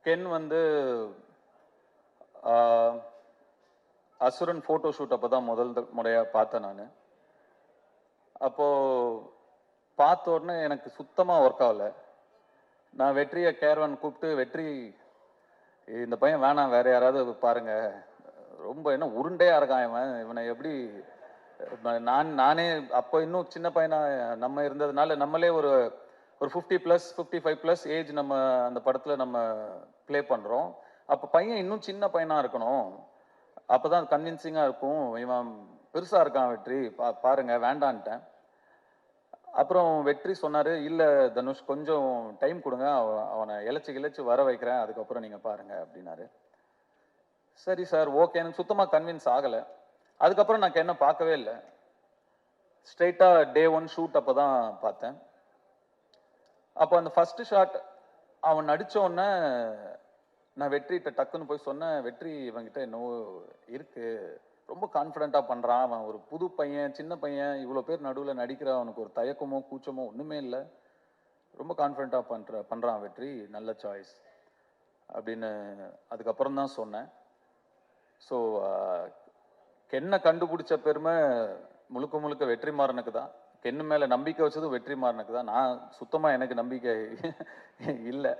Ken வந்து அசுரன் photo shoot அப்போ தான் முதல் முறையாக பார்த்தேன் நான். அப்போது பார்த்த உடனே எனக்கு சுத்தமாக ஒர்க் ஆகலை. நான் வெற்றியை கேரவன் கூப்பிட்டு, வெற்றி இந்த பையன் வேணாம், வேற யாராவது பாருங்க, ரொம்ப என்ன உருண்டையா இருக்கான் இவன், இவனை எப்படி நானே அப்போ இன்னும் சின்ன பையனா நம்ம இருந்ததுனால நம்மளே ஒரு ஒரு 50+ 55+ ஏஜ் நம்ம அந்த படத்துல நம்ம ப்ளே பண்றோம். அப்போ பையன் இன்னும் சின்ன பையனா இருக்கணும், அப்பதான் கன்வின்சிங்கா இருக்கும். இவன் பெருசா இருக்கான் வெற்றி, பாருங்க வேண்டான்ட்டேன். அப்புறம் வெற்றி சொன்னாரு, இல்ல தனுஷ் கொஞ்சம் டைம் கொடுங்க, அவனை இழைச்சு வர வைக்கிறேன், அதுக்கப்புறம் நீங்க பாருங்க அப்படின்னாரு. சரி சார் ஓகேன்னு சுத்தமா கன்வின்ஸ் ஆகல. அதுக்கப்புறம் நான் என்ன பார்க்கவே இல்லை. ஸ்ட்ரெயிட்டா டே 1 ஷூட் அப்பதான் பார்த்தேன். அப்போ அந்த ஃபர்ஸ்ட் ஷாட் அவன் நடிச்ச உடனே நான் வெற்றிட்ட டக்குன்னு போய் சொன்னேன், வெற்றி இவன்கிட்ட என்னவோ இருக்கு, ரொம்ப கான்ஃபிடென்ட்டா பண்றான், அவன் ஒரு புது பையன், சின்ன பையன், இவ்வளோ பேர் நடுவில் நடிக்கிற, அவனுக்கு ஒரு தயக்கமோ கூச்சமோ ஒண்ணுமே இல்லை, ரொம்ப கான்ஃபிடென்ட்டா பண்றான் வெற்றி, நல்ல சாய்ஸ் அப்படின்னு அதுக்கப்புறம் தான் சொன்னேன். ஸோ கென்னை கண்டுபிடிச்ச பெருமை முழுக்க முழுக்க வெற்றிமாறனுக்கு தான். கென்னு மேல நம்பிக்கை வச்சதும் வெற்றிமாறனுக்கு தான். நான் சுத்தமா எனக்கு நம்பிக்கை இல்லை.